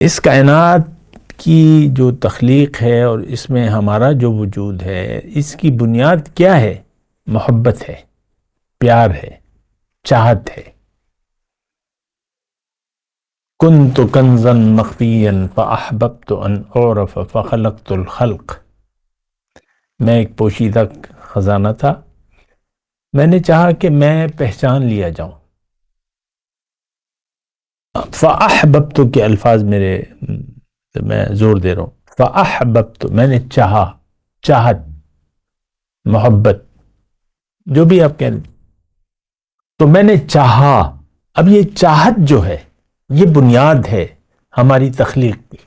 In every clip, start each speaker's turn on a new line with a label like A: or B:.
A: اس کائنات کی جو تخلیق ہے اور اس میں ہمارا جو وجود ہے، اس کی بنیاد کیا ہے؟ محبت ہے، پیار ہے، چاہت ہے۔ کنت کنزا مخفیا فاحببت ان اعرف فخلقت الخلق۔ میں ایک پوشیدہ خزانہ تھا، میں نے چاہا کہ میں پہچان لیا جاؤں۔ فاحببت کے الفاظ میں زور دے رہا ہوں۔ فاحببت میں نے چاہا، چاہت، محبت، جو بھی آپ کہہ لیں، تو میں نے چاہا۔ اب یہ چاہت جو ہے یہ بنیاد ہے ہماری تخلیق کی۔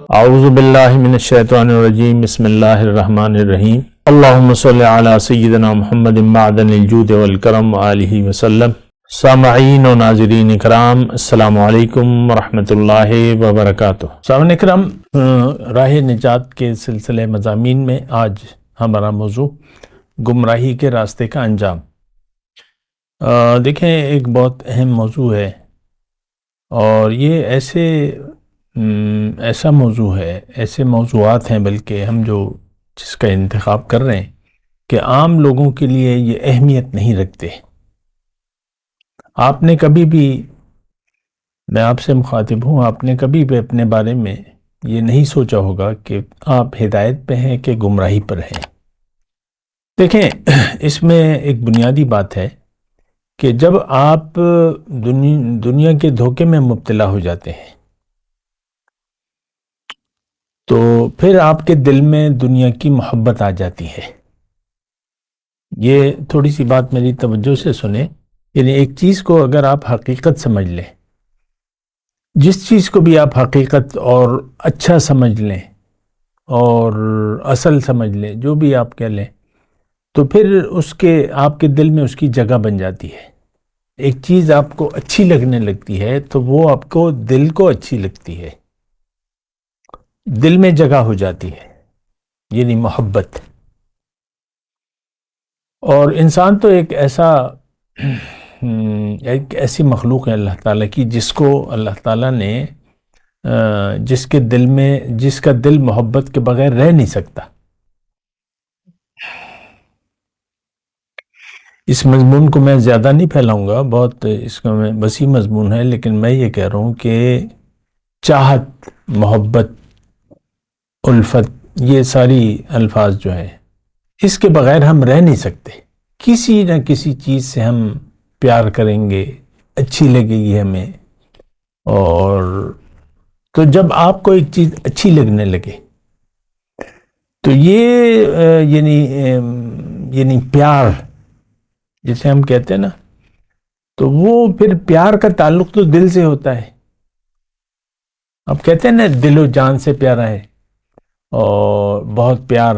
A: اعوذ باللہ من الشیطان الرجیم، بسم اللہ الرحمن الرحیم۔ اللہم صلی علی سیدنا محمد معدن الجود والکرم وآلہ وسلم۔ سامعین و ناظرین اکرام، السلام علیکم ورحمۃ اللہ وبرکاتہ۔ سامعین اکرام، راہ نجات کے سلسلے مضامین میں آج ہمارا موضوع گمراہی کے راستے کا انجام۔ دیکھیں، ایک بہت اہم موضوع ہے، اور یہ ایسا موضوع ہے، ایسے موضوعات ہیں بلکہ ہم جس کا انتخاب کر رہے ہیں کہ عام لوگوں کے لیے یہ اہمیت نہیں رکھتے۔ آپ نے کبھی بھی، میں آپ سے مخاطب ہوں، آپ نے کبھی بھی اپنے بارے میں یہ نہیں سوچا ہوگا کہ آپ ہدایت پہ ہیں کہ گمراہی پر ہیں۔ دیکھیں، اس میں ایک بنیادی بات ہے کہ جب آپ دنیا کے دھوکے میں مبتلا ہو جاتے ہیں تو پھر آپ کے دل میں دنیا کی محبت آ جاتی ہے۔ یہ تھوڑی سی بات میری توجہ سے سنیں، یعنی ایک چیز کو اگر آپ حقیقت سمجھ لیں، جس چیز کو بھی آپ حقیقت اور اچھا سمجھ لیں اور اصل سمجھ لیں، جو بھی آپ کہہ لیں، تو پھر آپ کے دل میں اس کی جگہ بن جاتی ہے۔ ایک چیز آپ کو اچھی لگنے لگتی ہے تو وہ آپ کو دل کو اچھی لگتی ہے، دل میں جگہ ہو جاتی ہے، یعنی محبت۔ اور انسان تو ایک ایسی مخلوق ہے اللہ تعالیٰ کی، جس کو اللہ تعالیٰ نے جس کا دل محبت کے بغیر رہ نہیں سکتا۔ اس مضمون کو میں زیادہ نہیں پھیلاؤں گا، بہت اس کا وسیع مضمون ہے، لیکن میں یہ کہہ رہا ہوں کہ چاہت، محبت، الفت، یہ ساری الفاظ جو ہیں، اس کے بغیر ہم رہ نہیں سکتے۔ کسی نہ کسی چیز سے ہم پیار کریں گے، اچھی لگے گی ہمیں۔ اور تو جب آپ کو ایک چیز اچھی لگنے لگے تو یہ یعنی پیار جسے ہم کہتے ہیں نا، تو وہ پھر پیار کا تعلق تو دل سے ہوتا ہے۔ اب کہتے ہیں نا، دل و جان سے پیارا ہے، اور بہت پیار،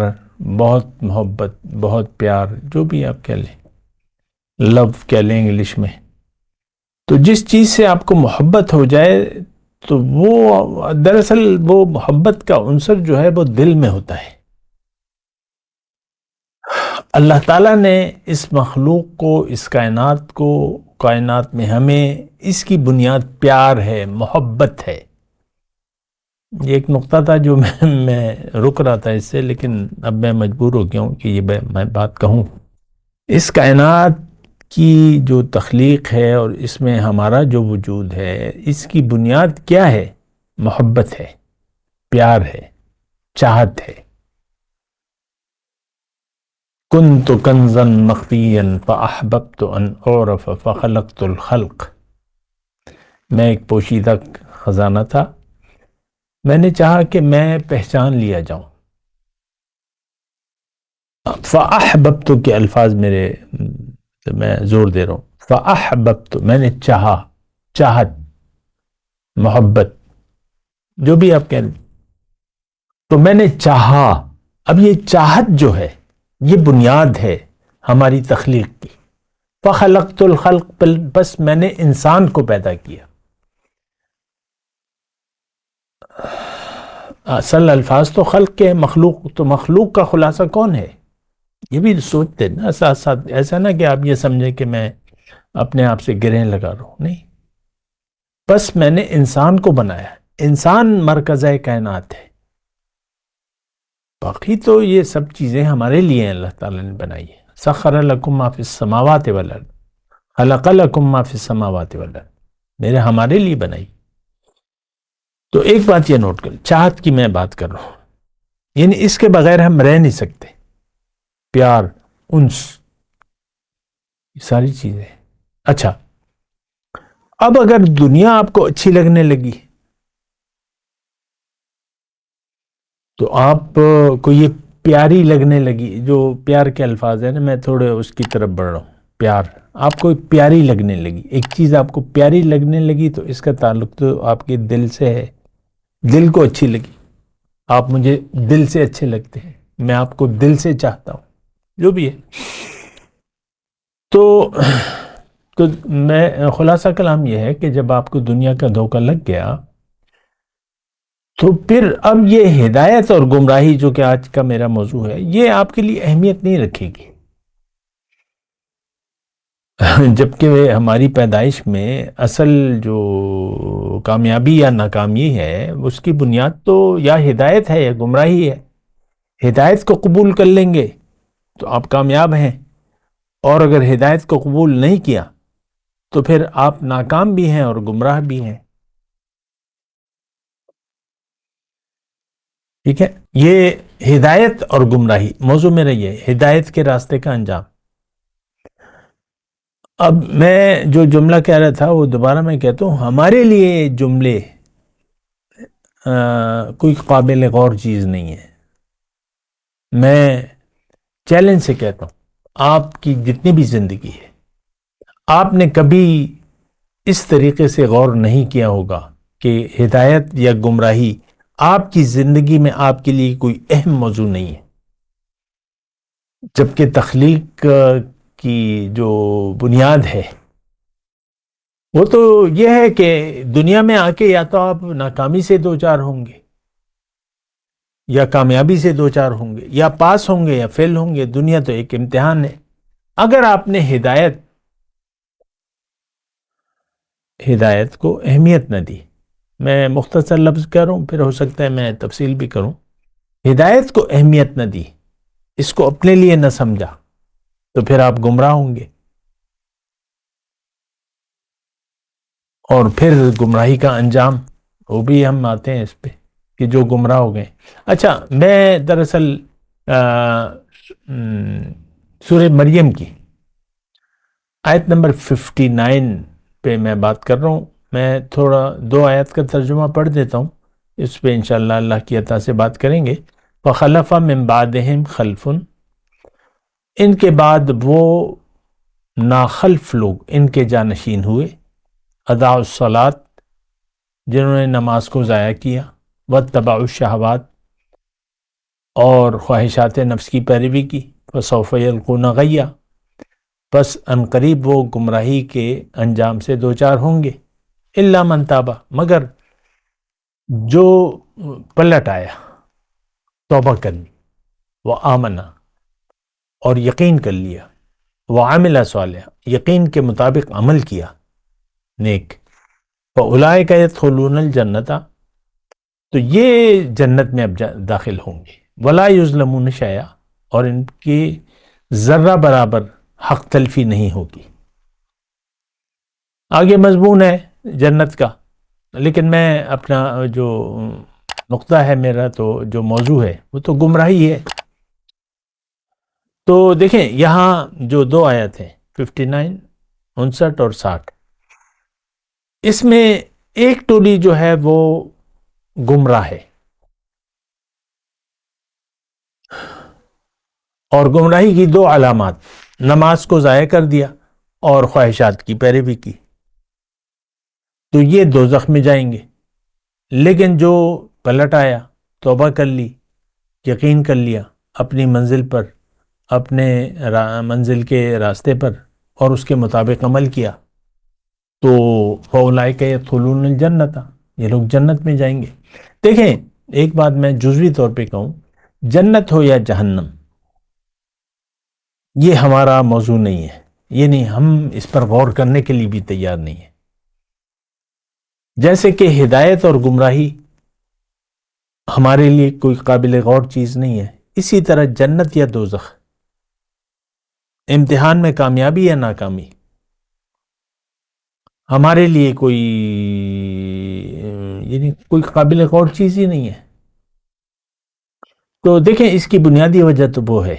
A: بہت محبت، بہت پیار، جو بھی آپ کہہ لیں، لو کہہ لیں انگلش میں۔ تو جس چیز سے آپ کو محبت ہو جائے تو وہ دراصل وہ محبت کا عنصر جو ہے وہ دل میں ہوتا ہے۔ اللہ تعالیٰ نے اس مخلوق کو، اس کائنات میں ہمیں، اس کی بنیاد پیار ہے، محبت ہے۔ یہ ایک نقطہ تھا جو میں رک رہا تھا اس سے، لیکن اب میں مجبور ہو گیا ہوں کہ یہ میں بات کہوں۔ اس کائنات کی جو تخلیق ہے اور اس میں ہمارا جو وجود ہے، اس کی بنیاد کیا ہے؟ محبت ہے، پیار ہے، چاہت ہے۔ کنت کنزا مخفیا فاحببت ان اعرف فخلقت الخلق۔ میں ایک پوشیدہ خزانہ تھا، میں نے چاہا کہ میں پہچان لیا جاؤں۔ فاحببت کے الفاظ میں زور دے رہا ہوں۔ فاحببت میں نے چاہا، چاہت، محبت، جو بھی آپ کہہ لیں، تو میں نے چاہا۔ اب یہ چاہت جو ہے یہ بنیاد ہے ہماری تخلیق کی۔ فخلقت الخلق، بس میں نے انسان کو پیدا کیا۔ اصل الفاظ تو خلق کے، مخلوق کا خلاصہ کون ہے؟ یہ بھی سوچتے نا ساتھ ساتھ، ایسا نہ کہ آپ یہ سمجھیں کہ میں اپنے آپ سے گرہیں لگا رہا ہوں، نہیں. بس میں نے انسان کو بنایا، انسان مرکزہ کائنات ہے، باقی تو یہ سب چیزیں ہمارے لیے ہیں، اللہ تعالیٰ نے بنائی ہے. سخر لکم ما فی السماوات والارض، خلق لکم ما فی السماوات والارض، میرے ہمارے لیے بنائی. تو ایک بات یہ نوٹ کر، چاہت کی میں بات کر رہا ہوں، یعنی اس کے بغیر ہم رہ نہیں سکتے. پیار، انس، یہ ساری چیزیں. اچھا، اب اگر دنیا آپ کو اچھی لگنے لگی تو آپ کو یہ پیاری لگنے لگی، جو پیار کے الفاظ ہیں نا، میں تھوڑے اس کی طرف بڑھ رہا ہوں. پیار آپ کو پیاری لگنے لگی، ایک چیز آپ کو پیاری لگنے لگی تو اس کا تعلق تو آپ کے دل سے ہے، دل کو اچھی لگی. آپ مجھے دل سے اچھے لگتے ہیں، میں آپ کو دل سے چاہتا ہوں، جو بھی ہے. تو میں خلاصہ کلام یہ ہے کہ جب آپ کو دنیا کا دھوکہ لگ گیا تو پھر اب یہ ہدایت اور گمراہی جو کہ آج کا میرا موضوع ہے، یہ آپ کے لیے اہمیت نہیں رکھے گی. جبکہ ہماری پیدائش میں اصل جو کامیابی یا ناکامی ہے اس کی بنیاد تو یا ہدایت ہے یا گمراہی ہے. ہدایت کو قبول کر لیں گے تو آپ کامیاب ہیں، اور اگر ہدایت کو قبول نہیں کیا تو پھر آپ ناکام بھی ہیں اور گمراہ بھی ہیں. ٹھیک ہے، یہ ہدایت اور گمراہی موضوع میں رہی ہے، ہدایت کے راستے کا انجام. اب میں جو جملہ کہہ رہا تھا وہ دوبارہ میں کہتا ہوں، ہمارے لیے جملے کوئی قابل غور چیز نہیں ہے. میں چیلنج سے کہتا ہوں، آپ کی جتنی بھی زندگی ہے، آپ نے کبھی اس طریقے سے غور نہیں کیا ہوگا کہ ہدایت یا گمراہی آپ کی زندگی میں آپ کے لیے کوئی اہم موضوع نہیں ہے. جبکہ تخلیق کی جو بنیاد ہے وہ تو یہ ہے کہ دنیا میں آ کے یا تو آپ ناکامی سے دو چار ہوں گے یا کامیابی سے دو چار ہوں گے، یا پاس ہوں گے یا فیل ہوں گے. دنیا تو ایک امتحان ہے. اگر آپ نے ہدایت کو اہمیت نہ دی، میں مختصر لفظ کہہ رہا ہوں، پھر ہو سکتا ہے میں تفصیل بھی کروں. ہدایت کو اہمیت نہ دی، اس کو اپنے لیے نہ سمجھا، تو پھر آپ گمراہ ہوں گے. اور پھر گمراہی کا انجام، وہ بھی ہم آتے ہیں اس پہ کہ جو گمراہ ہو گئے. اچھا، میں دراصل سورہ مریم کی آیت نمبر 59 پہ میں بات کر رہا ہوں. میں تھوڑا 2 آیت کا ترجمہ پڑھ دیتا ہوں، اس پہ انشاءاللہ اللہ کی عطا سے بات کریں گے. فَخَلَفَ مِن بَعْدِهِمْ خَلْفٌ، ان کے بعد وہ ناخلف لوگ ان کے جانشین ہوئے، اضاعوا الصلاۃ، جنہوں نے نماز کو ضائع کیا، واتبعوا الشہوات، اور خواہشات نفس کی پیروی کی، فسوف یلقون غیا، پس عنقریب وہ گمراہی کے انجام سے دوچار ہوں گے. الا من تابا، مگر جو پلٹ آیا، توبہ کر لی، وہ آمنا، اور یقین کر لیا، وہ عامل صالح، یقین کے مطابق عمل کیا نیک، فاولئک یدخلون الجنۃ، تو یہ جنت میں اب داخل ہوں گے. ولا یظلمون شیئا، اور ان کی ذرہ برابر حق تلفی نہیں ہوگی. آگے مضمون ہے جنت کا، لیکن میں اپنا جو نقطہ ہے میرا، تو جو موضوع ہے وہ تو گمراہی ہے. تو دیکھیں یہاں جو 2 آیت ہیں 59، 59 اور 60، اس میں ایک ٹولی جو ہے وہ گمراہ ہے، اور گمراہی کی 2 علامات، نماز کو ضائع کر دیا اور خواہشات کی پیروی کی، تو یہ دوزخ میں جائیں گے. لیکن جو پلٹ آیا، توبہ کر لی، یقین کر لیا اپنی منزل پر، اپنے منزل کے راستے پر، اور اس کے مطابق عمل کیا، تو فاولئک یدخلون الجنۃ، یہ لوگ جنت میں جائیں گے. دیکھیں ایک بات میں جزوی طور پہ کہوں، جنت ہو یا جہنم، یہ ہمارا موضوع نہیں ہے، یہ نہیں، ہم اس پر غور کرنے کے لیے بھی تیار نہیں ہیں۔ جیسے کہ ہدایت اور گمراہی ہمارے لیے کوئی قابل غور چیز نہیں ہے، اسی طرح جنت یا دوزخ، امتحان میں کامیابی یا ناکامی ہمارے لیے کوئی یعنی کوئی قابل غور چیز ہی نہیں ہے۔ تو دیکھیں، اس کی بنیادی وجہ تو وہ ہے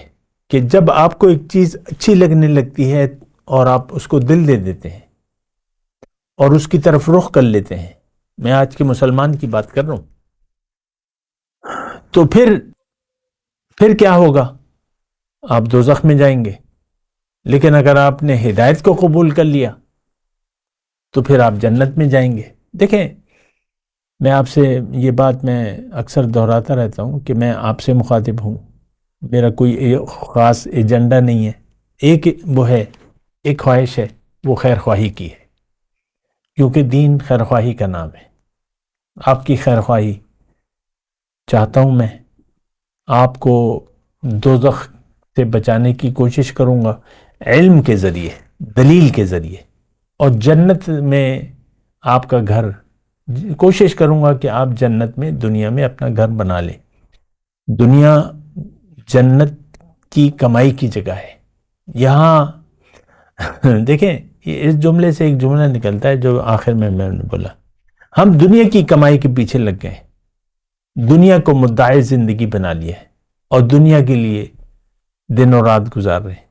A: کہ جب آپ کو ایک چیز اچھی لگنے لگتی ہے اور آپ اس کو دل دے دیتے ہیں اور اس کی طرف رخ کر لیتے ہیں، میں آج کے مسلمان کی بات کر رہا ہوں، تو پھر کیا ہوگا؟ آپ دوزخ میں جائیں گے۔ لیکن اگر آپ نے ہدایت کو قبول کر لیا تو پھر آپ جنت میں جائیں گے۔ دیکھیں، میں آپ سے یہ بات میں اکثر دہراتا رہتا ہوں کہ میں آپ سے مخاطب ہوں، میرا کوئی خاص ایجنڈا نہیں ہے، ایک وہ ہے، ایک خواہش ہے، وہ خیر خواہی کی ہے، کیونکہ دین خیر خواہی کا نام ہے۔ آپ کی خیر خواہی چاہتا ہوں میں، آپ کو دوزخ سے بچانے کی کوشش کروں گا علم کے ذریعے، دلیل کے ذریعے، اور جنت میں آپ کا گھر، کوشش کروں گا کہ آپ جنت میں، دنیا میں اپنا گھر بنا لیں۔ دنیا جنت کی کمائی کی جگہ ہے۔ یہاں دیکھیں، اس جملے سے ایک جملہ نکلتا ہے جو آخر میں نے بولا، ہم دنیا کی کمائی کے پیچھے لگ گئے، دنیا کو مدعی زندگی بنا لیا ہے اور دنیا کے لیے دن اور رات گزار رہے ہیں۔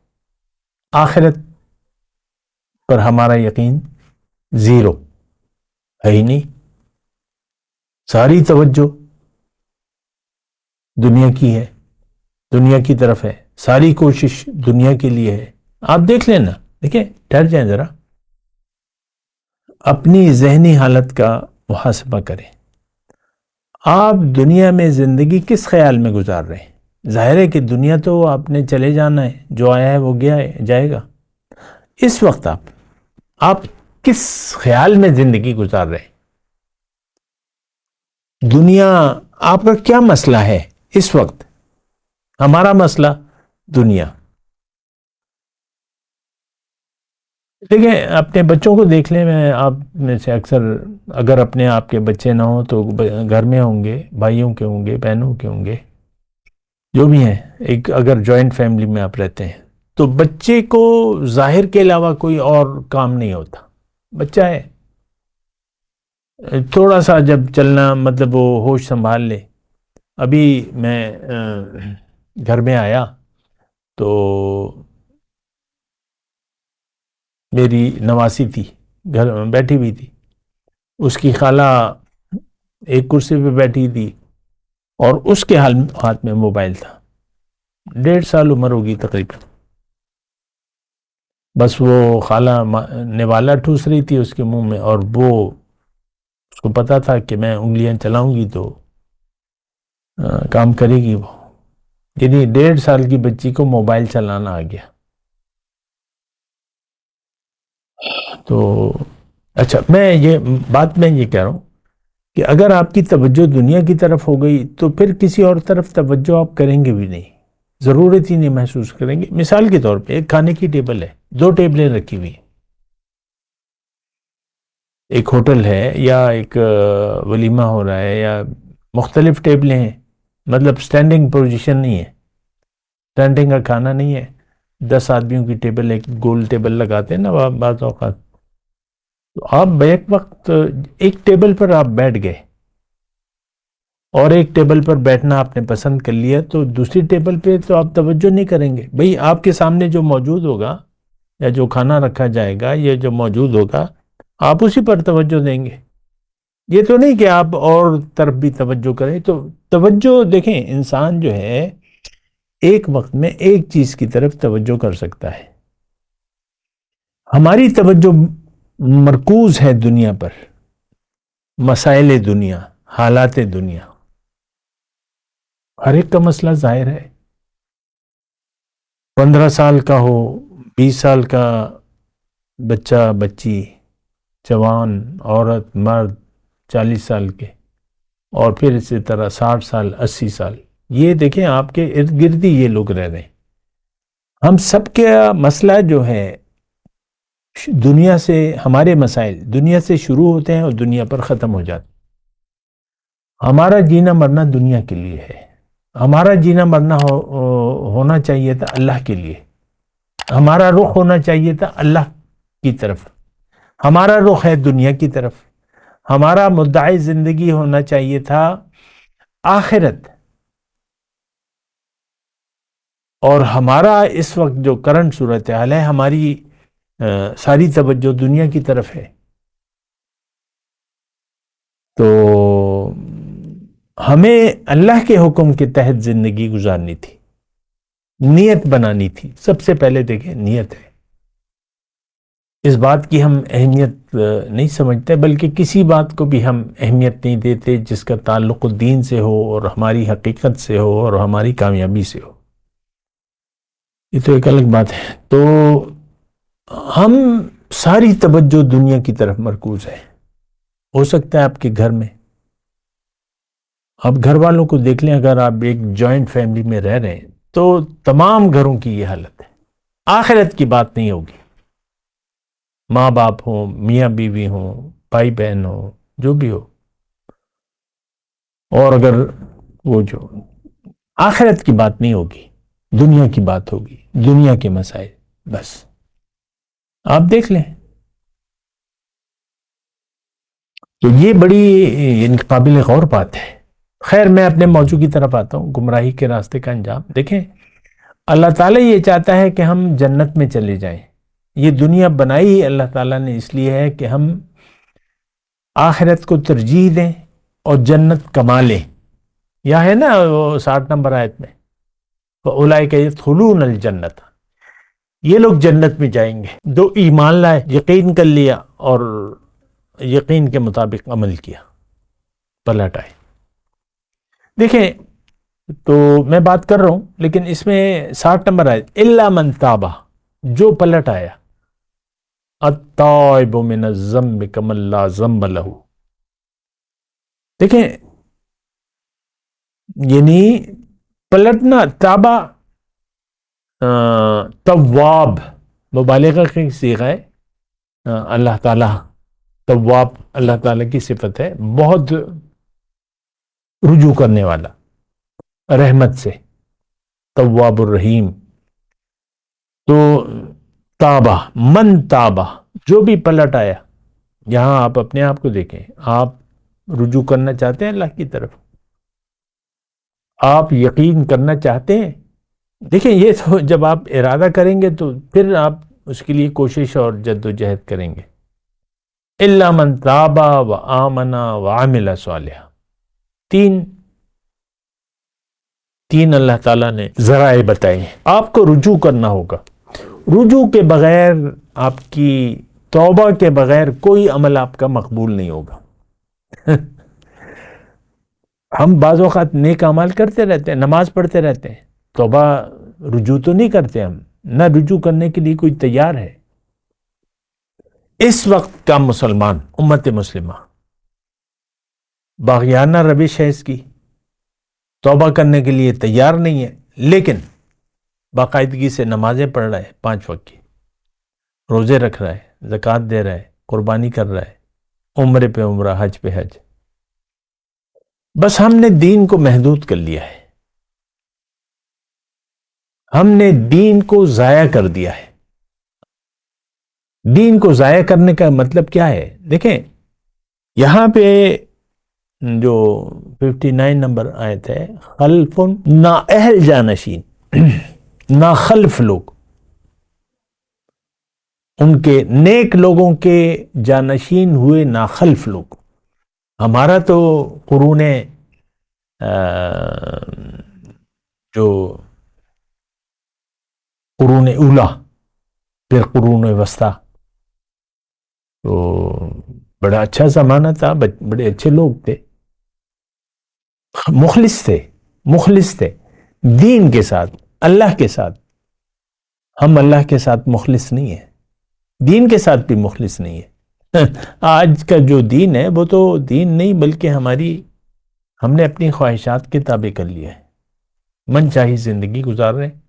A: آخرت پر ہمارا یقین زیرو ہے ہی نہیں، ساری توجہ دنیا کی ہے، دنیا کی طرف ہے، ساری کوشش دنیا کے لیے ہے۔ آپ دیکھ لینا، دیکھیں، ٹھہر جائیں ذرا، اپنی ذہنی حالت کا محاسبہ کریں۔ آپ دنیا میں زندگی کس خیال میں گزار رہے ہیں؟ ظاہر ہے کہ دنیا تو آپ نے چلے جانا ہے، جو آیا ہے وہ گیا ہے، جائے گا۔ اس وقت آپ کس خیال میں زندگی گزار رہے ہیں؟ دنیا آپ کا کیا مسئلہ ہے اس وقت؟ ہمارا مسئلہ دنیا۔ دیکھیں، اپنے بچوں کو دیکھ لیں، میں آپ میں سے اکثر، اگر اپنے آپ کے بچے نہ ہوں تو گھر میں ہوں گے، بھائیوں کے ہوں گے، بہنوں کے ہوں گے، جو بھی ہیں، ایک اگر جوائنٹ فیملی میں آپ رہتے ہیں تو بچے کو ظاہر کے علاوہ کوئی اور کام نہیں ہوتا۔ بچہ ہے، تھوڑا سا جب چلنا، مطلب وہ ہوش سنبھال لے۔ ابھی میں گھر میں آیا تو میری نواسی تھی، گھر میں بیٹھی ہوئی تھی، اس کی خالہ ایک کرسی پہ بیٹھی تھی اور اس کے ہاتھ میں موبائل تھا، 1.5 سال عمر ہوگی تقریباً۔ بس وہ خالہ نوالا ٹھوس رہی تھی اس کے منہ میں، اور وہ اس کو پتا تھا کہ میں انگلیاں چلاؤں گی تو کام کرے گی وہ، یعنی 1.5 سال کی بچی کو موبائل چلانا آ گیا۔ تو اچھا، میں یہ کہہ رہا ہوں کہ اگر آپ کی توجہ دنیا کی طرف ہو گئی تو پھر کسی اور طرف توجہ آپ کریں گے بھی نہیں، ضرورت ہی نہیں محسوس کریں گے۔ مثال کے طور پہ ایک کھانے کی ٹیبل ہے، 2 ٹیبلیں رکھی ہوئی ہیں، ایک ہوٹل ہے یا ایک ولیمہ ہو رہا ہے، یا مختلف ٹیبلیں ہیں، مطلب سٹینڈنگ پوزیشن نہیں ہے، سٹینڈنگ کا کھانا نہیں ہے۔ 10 آدمیوں کی ٹیبل، ایک گول ٹیبل لگاتے ہیں نا بعض اوقات، تو آپ بیک وقت ایک ٹیبل پر آپ بیٹھ گئے اور ایک ٹیبل پر بیٹھنا آپ نے پسند کر لیا، تو دوسری ٹیبل پہ تو آپ توجہ نہیں کریں گے۔ بھئی آپ کے سامنے جو موجود ہوگا یا جو کھانا رکھا جائے گا یا جو موجود ہوگا، آپ اسی پر توجہ دیں گے۔ یہ تو نہیں کہ آپ اور طرف بھی توجہ کریں۔ تو توجہ، دیکھیں، انسان جو ہے ایک وقت میں ایک چیز کی طرف توجہ کر سکتا ہے۔ ہماری توجہ مرکوز ہے دنیا پر، مسائل دنیا، حالات دنیا، ہر ایک کا مسئلہ ظاہر ہے۔ 15 سال کا ہو، 20 سال کا بچہ، بچی، جوان، عورت، مرد، 40 سال کے، اور پھر اسی طرح 60 سال، 80 سال، یہ دیکھیں آپ کے ارد گرد ہی یہ لوگ رہ رہے ہیں۔ ہم سب کا مسئلہ جو ہے دنیا سے، ہمارے مسائل دنیا سے شروع ہوتے ہیں اور دنیا پر ختم ہو جاتے ہیں۔ ہمارا جینا مرنا دنیا کے لیے ہے، ہمارا جینا مرنا ہونا چاہیے تھا اللہ کے لیے، ہمارا رخ ہونا چاہیے تھا اللہ کی طرف، ہمارا رخ ہے دنیا کی طرف، ہمارا مدعی زندگی ہونا چاہیے تھا آخرت، اور ہمارا اس وقت جو کرنٹ صورتحال ہے، ہماری ساری توجہ دنیا کی طرف ہے۔ تو ہمیں اللہ کے حکم کے تحت زندگی گزارنی تھی، نیت بنانی تھی۔ سب سے پہلے دیکھیں نیت ہے، اس بات کی ہم اہمیت نہیں سمجھتے، بلکہ کسی بات کو بھی ہم اہمیت نہیں دیتے جس کا تعلق دین سے ہو اور ہماری حقیقت سے ہو اور ہماری کامیابی سے ہو۔ یہ تو ایک الگ بات ہے۔ تو ہم ساری توجہ دنیا کی طرف مرکوز ہے۔ ہو سکتا ہے آپ کے گھر میں، آپ گھر والوں کو دیکھ لیں، اگر آپ ایک جوائنٹ فیملی میں رہ رہے ہیں تو تمام گھروں کی یہ حالت ہے، آخرت کی بات نہیں ہوگی، ماں باپ ہوں، میاں بیوی ہوں، بھائی بہن ہوں، جو بھی ہو، اور اگر وہ جو آخرت کی بات نہیں ہوگی، دنیا کی بات ہوگی، دنیا کے مسائل، بس آپ دیکھ لیں۔ تو یہ بڑی قابل غور بات ہے۔ خیر، میں اپنے موضوع کی طرف آتا ہوں، گمراہی کے راستے کا انجام۔ دیکھیں، اللہ تعالیٰ یہ چاہتا ہے کہ ہم جنت میں چلے جائیں۔ یہ دنیا بنائی ہی اللہ تعالیٰ نے اس لیے ہے کہ ہم آخرت کو ترجیح دیں اور جنت کما لیں۔ یا ہے نا وہ 60 نمبر آیت میں، فَأُولَئِكَ يَدْخُلُونَ الْجَنَّةَ، یہ لوگ جنت میں جائیں گے جو ایمان لائے، یقین کر لیا اور یقین کے مطابق عمل کیا، پلٹ آئے۔ دیکھیں، تو میں بات کر رہا ہوں، لیکن اس میں 60 نمبر آیت، إِلَّا مَنْ تَابَ، جو پلٹ آیا، التَّائِبُ مِنَ الذَّنبِ كَمَنْ لَا ذَنبَ لَهُ۔ دیکھیں، یعنی پلٹنا، تابا تواب مبالغہ کی صیغہ ہے۔ اللہ تعالیٰ تواب، اللہ تعالیٰ کی صفت ہے، بہت رجوع کرنے والا رحمت سے، تواب الرحیم۔ تو تابہ، من تابہ، جو بھی پلٹ آیا۔ یہاں آپ اپنے آپ کو دیکھیں، آپ رجوع کرنا چاہتے ہیں اللہ کی طرف، آپ یقین کرنا چاہتے ہیں۔ دیکھیں، یہ تو جب آپ ارادہ کریں گے تو پھر آپ اس کے لیے کوشش اور جد و جہد کریں گے۔ إِلَّا مَنْ تَابَ وَآمَنَ وَعَمِلَ صَالِحًا، تین اللہ تعالیٰ نے ذرائع بتائے ہیں۔ آپ کو رجوع کرنا ہوگا، رجوع کے بغیر، آپ کی توبہ کے بغیر کوئی عمل آپ کا مقبول نہیں ہوگا۔ ہم بعض اوقات نیک اعمال کرتے رہتے ہیں، نماز پڑھتے رہتے ہیں، توبہ رجوع تو نہیں کرتے، ہم نہ رجوع کرنے کے لیے کوئی تیار ہے۔ اس وقت کا مسلمان، امت مسلمہ، باغیانہ روش ہے اس کی، توبہ کرنے کے لیے تیار نہیں ہے، لیکن باقاعدگی سے نمازیں پڑھ رہا ہے، 5 وقت کی، روزے رکھ رہا ہے، زکوٰۃ دے رہا ہے، قربانی کر رہا ہے، عمرے پہ عمرہ، حج پہ حج۔ بس ہم نے دین کو محدود کر لیا ہے، ہم نے دین کو ضائع کر دیا ہے۔ دین کو ضائع کرنے کا مطلب کیا ہے؟ دیکھیں، یہاں پہ جو 59 نمبر آیت ہے، خلف، نااہل جانشین، ناخلف لوگ، ان کے نیک لوگوں کے جانشین ہوئے ناخلف لوگ۔ ہمارا تو قرون جو قرون اولا، پھر قرون وسطیٰ، تو بڑا اچھا زمانہ تھا، بڑے اچھے لوگ تھے، مخلص تھے دین کے ساتھ، اللہ کے ساتھ۔ ہم اللہ کے ساتھ مخلص نہیں ہیں، دین کے ساتھ بھی مخلص نہیں ہے۔ آج کا جو دین ہے وہ تو دین نہیں، بلکہ ہم نے اپنی خواہشات کے تابع کر لیا ہے، من چاہی زندگی گزار رہے ہیں۔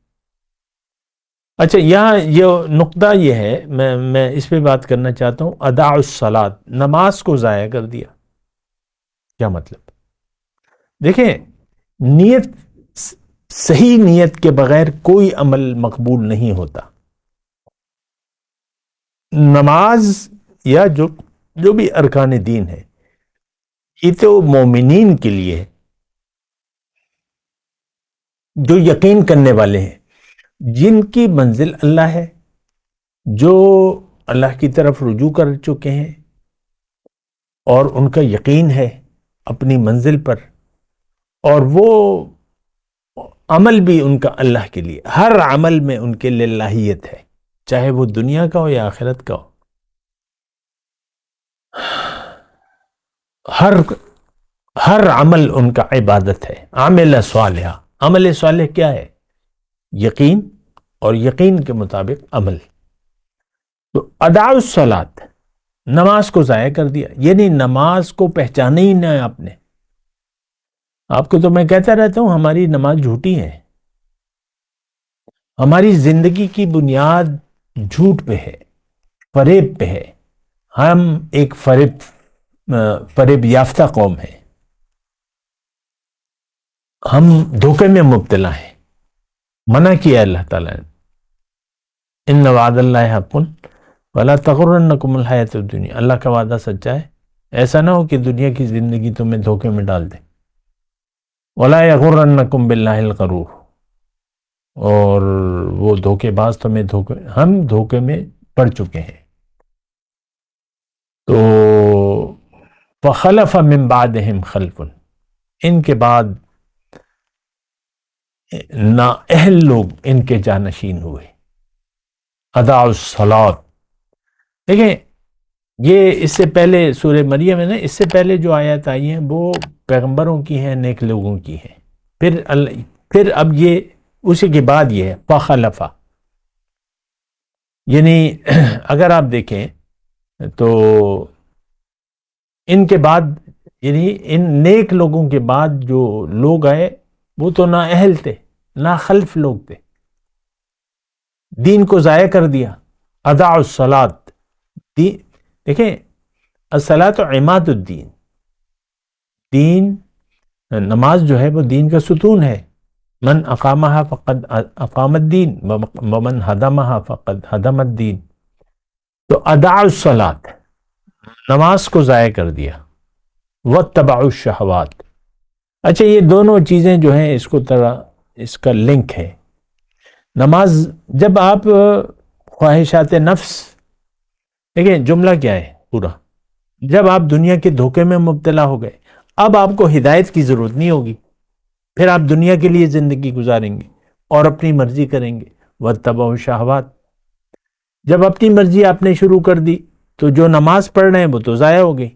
A: اچھا، یہاں یہ نقطہ یہ ہے، میں اس پہ بات کرنا چاہتا ہوں، ادا الصلاۃ، نماز کو ضائع کر دیا، کیا مطلب؟ دیکھیں، نیت، صحیح نیت کے بغیر کوئی عمل مقبول نہیں ہوتا۔ نماز یا جو بھی ارکان دین ہے، یہ تو مومنین کے لیے ہے، جو یقین کرنے والے ہیں، جن کی منزل اللہ ہے، جو اللہ کی طرف رجوع کر چکے ہیں اور ان کا یقین ہے اپنی منزل پر، اور وہ عمل بھی ان کا اللہ کے لیے، ہر عمل میں ان کے للہیت ہے، چاہے وہ دنیا کا ہو یا آخرت کا ہو۔ ہر ہر عمل ان کا عبادت ہے، عامل صالحہ۔ عمل صالح کیا ہے؟ یقین، اور یقین کے مطابق عمل۔ تو ادا الصلاۃ، نماز کو ضائع کر دیا، یعنی نماز کو پہچانا ہی نہ آپ نے۔ آپ کو تو میں کہتا رہتا ہوں ہماری نماز جھوٹی ہے، ہماری زندگی کی بنیاد جھوٹ پہ ہے، فریب پہ ہے۔ ہم ایک فریب یافتہ قوم ہے، ہم دھوکے میں مبتلا ہیں۔ منع کیا اللہ تعالیٰ نے، ان وعد اللہ حق ولا تغرنکم الحیاۃ الدنیا، اللہ کا وعدہ سچا ہے، ایسا نہ ہو کہ دنیا کی زندگی تمہیں دھوکے میں ڈال دے۔ ولا یغرنکم باللہ الغرور، اور وہ دھوکے باز تمہیں ہم دھوکے میں پڑ چکے ہیں۔ تو فخلف من بعدہم خلف، ان کے بعد نااہل لوگ ان کے جانشین ہوئے۔ ادا الصلاۃ، دیکھیں یہ اس سے پہلے سورہ مریم ہے نا، اس سے پہلے جو آیات آئی ہیں وہ پیغمبروں کی ہیں، نیک لوگوں کی ہیں۔ پھر اب یہ اسی کے بعد یہ ہے فخلفہ، یعنی اگر آپ دیکھیں تو ان کے بعد، یعنی ان نیک لوگوں کے بعد جو لوگ آئے وہ تو نااہل تھے، ناخلف لوگ تھے، دین کو ضائع کر دیا۔ ادا الصلاۃ، دیکھیں الصلاۃ عماد الدین، دین، نماز جو ہے وہ دین کا ستون ہے۔ من اقامہا فقد اقام الدین ومن ہدمہا فقد ہدم الدین۔ تو ادا الصلاۃ، نماز کو ضائع کر دیا، واتبعوا الشہوات۔ اچھا، یہ دونوں چیزیں جو ہیں اس کا لنک ہے۔ نماز، جب آپ خواہشات نفس، دیکھیں جملہ کیا ہے پورا، جب آپ دنیا کے دھوکے میں مبتلا ہو گئے، اب آپ کو ہدایت کی ضرورت نہیں ہوگی، پھر آپ دنیا کے لیے زندگی گزاریں گے اور اپنی مرضی کریں گے۔ واتبعوا الشہوات، جب اپنی مرضی آپ نے شروع کر دی تو جو نماز پڑھ رہے ہیں وہ تو ضائع ہو گئی۔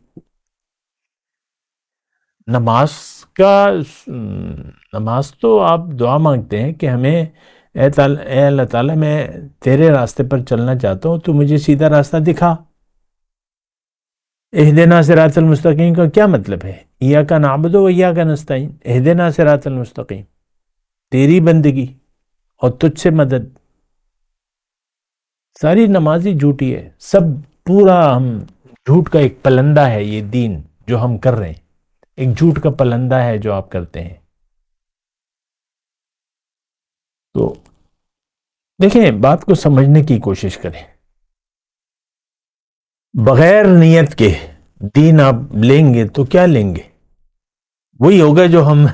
A: نماز تو آپ دعا مانگتے ہیں کہ ہمیں اے اللہ تعالیٰ میں تیرے راستے پر چلنا چاہتا ہوں، تو مجھے سیدھا راستہ دکھا۔ اہدنا صراط المستقیم کا کیا مطلب ہے؟ ایاک نعبد و ایاک نستعین، اہدنا صراط المستقیم، تیری بندگی اور تجھ سے مدد۔ ساری نمازی جھوٹی ہے، سب پورا ہم جھوٹ کا ایک پلندہ ہے یہ دین جو ہم کر رہے ہیں، ایک جھوٹ کا پلندہ ہے جو آپ کرتے ہیں۔ تو دیکھیں، بات کو سمجھنے کی کوشش کریں، بغیر نیت کے دین آپ لیں گے تو کیا لیں گے؟ وہی ہوگا جو ہم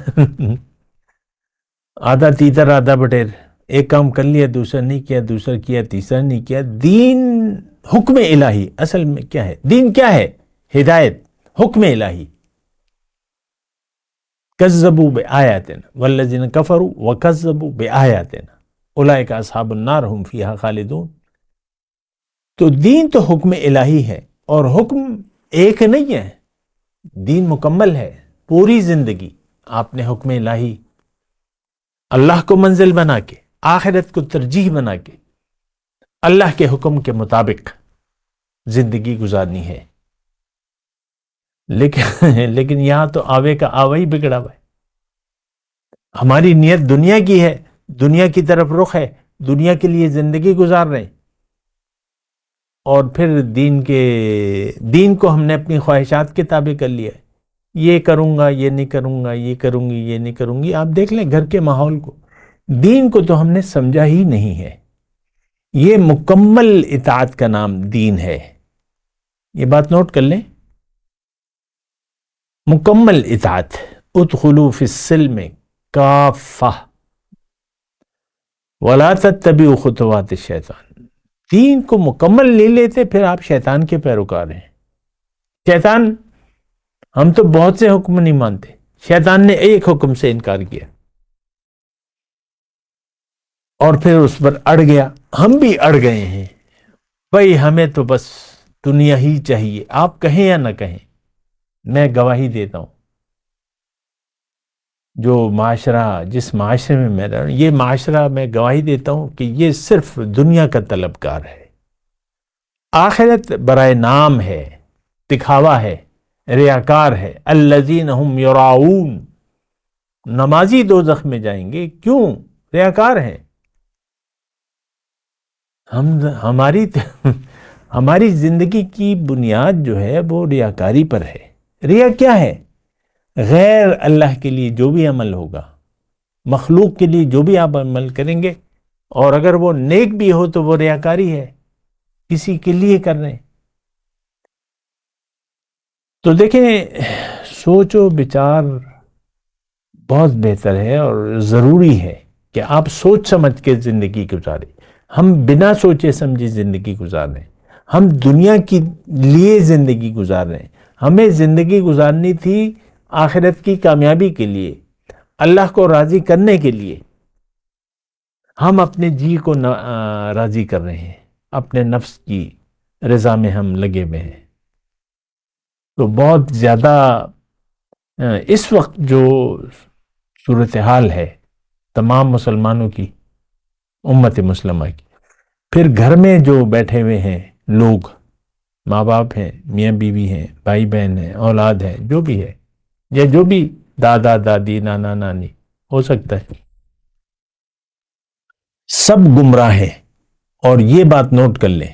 A: آدھا تیتر آدھا بٹیر، ایک کام کر لیا دوسرا نہیں کیا، دوسرا کیا تیسرا نہیں کیا۔ دین حکم الہی، اصل میں کیا ہے دین؟ کیا ہے؟ ہدایت، حکم الہی۔ کذبوا بآیاتنا والذین کفروا وکذبوا بآیاتنا اولئک اصحاب النار هم فیہا خالدون۔ تو دین تو حکم الہی ہے، اور حکم ایک نہیں ہے، دین مکمل ہے۔ پوری زندگی آپ نے حکم الہی، اللہ کو منزل بنا کے، آخرت کو ترجیح بنا کے، اللہ کے حکم کے مطابق زندگی گزارنی ہے۔ لیکن یہاں تو آوے کا آوا ہی بگڑا ہوا ہے۔ ہماری نیت دنیا کی ہے، دنیا کی طرف رخ ہے، دنیا کے لیے زندگی گزار رہے ہیں، اور پھر دین کو ہم نے اپنی خواہشات کے تابع کر لیا ہے، یہ کروں گا، یہ نہیں کروں گا، یہ کروں گی، یہ نہیں کروں گی۔ آپ دیکھ لیں گھر کے ماحول کو، دین کو تو ہم نے سمجھا ہی نہیں ہے۔ یہ مکمل اطاعت کا نام دین ہے، یہ بات نوٹ کر لیں، مکمل اطاعت۔ ادخلوا فی السلم کافہ ولا تتبعوا خطوات الشیطان۔ دین کو مکمل لے لیتے پھر آپ شیطان کے پیروکار ہیں۔ شیطان، ہم تو بہت سے حکم نہیں مانتے، شیطان نے ایک حکم سے انکار کیا اور پھر اس پر اڑ گیا۔ ہم بھی اڑ گئے ہیں، بھائی ہمیں تو بس دنیا ہی چاہیے، آپ کہیں یا نہ کہیں۔ میں گواہی دیتا ہوں، جو معاشرہ، جس معاشرے میں میں رہ رہا ہوں، یہ معاشرہ، میں گواہی دیتا ہوں کہ یہ صرف دنیا کا طلبگار ہے۔ آخرت برائے نام ہے، دکھاوا ہے، ریاکار ہے۔ الذین ہم یراؤون، نمازی دوزخ میں جائیں گے، کیوں؟ ریاکار ہیں۔ ہماری زندگی کی بنیاد جو ہے وہ ریاکاری پر ہے۔ ریا کیا ہے؟ غیر اللہ کے لیے جو بھی عمل ہوگا، مخلوق کے لیے جو بھی آپ عمل کریں گے، اور اگر وہ نیک بھی ہو تو وہ ریاکاری ہے، کسی کے لیے کر رہے ہیں۔ تو دیکھیں، سوچ و بچار بہت بہتر ہے اور ضروری ہے کہ آپ سوچ سمجھ کے زندگی گزاریں۔ ہم بنا سوچے سمجھے زندگی گزار رہے ہیں، ہم دنیا کے لیے زندگی گزار رہے ہیں۔ ہمیں زندگی گزارنی تھی آخرت کی کامیابی کے لیے، اللہ کو راضی کرنے کے لیے۔ ہم اپنے جی کو راضی کر رہے ہیں، اپنے نفس کی رضا میں ہم لگے ہوئے ہیں۔ تو بہت زیادہ اس وقت جو صورتحال ہے تمام مسلمانوں کی، امت مسلمہ کی، پھر گھر میں جو بیٹھے ہوئے ہیں لوگ، ماں باپ ہیں، میاں بیوی ہیں، بھائی بہن ہیں، اولاد ہیں، جو بھی ہے، یا جو بھی دادا دادی، نانا نانی ہو سکتا ہے، سب گمراہ ہیں۔ اور یہ بات نوٹ کر لیں،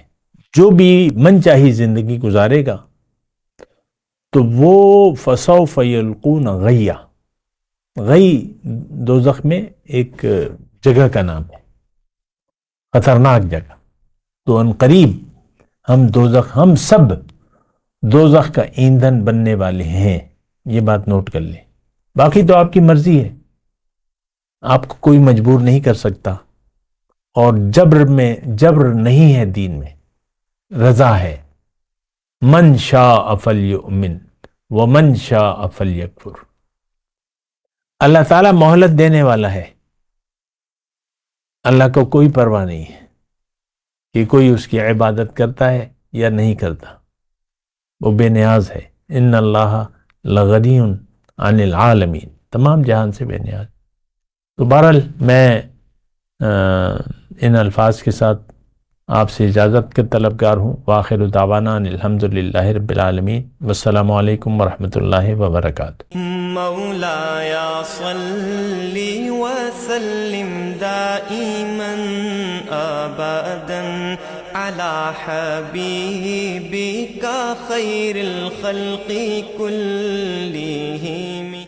A: جو بھی من چاہی زندگی گزارے گا تو وہ فسوف یلقون غیّا، غی دوزخ میں ایک جگہ کا نام ہے، خطرناک جگہ۔ تو ان قریب ہم سب دوزخ کا ایندھن بننے والے ہیں، یہ بات نوٹ کر لیں۔ باقی تو آپ کی مرضی ہے، آپ کو کوئی مجبور نہیں کر سکتا، اور جبر نہیں ہے دین میں، رضا ہے۔ من شاء فلیؤمن ومن شاء فلیکفر۔ اللہ تعالیٰ مہلت دینے والا ہے، اللہ کو کوئی پرواہ نہیں ہے کہ کوئی اس کی عبادت کرتا ہے یا نہیں کرتا، وہ بے نیاز ہے۔ ان اللہ لغنی عن العالمین، تمام جہان سے بے نیاز۔ تو بہرحال میں ان الفاظ کے ساتھ آپ سے اجازت کے طلبگار ہوں۔ وآخر دعوانا ان الحمدللہ رب العالمین، والسلام علیکم ورحمۃ اللہ وبرکاتہ۔
B: مولاي صل وسلم دائما ابدا على حبيبك خير الخلق كلهم۔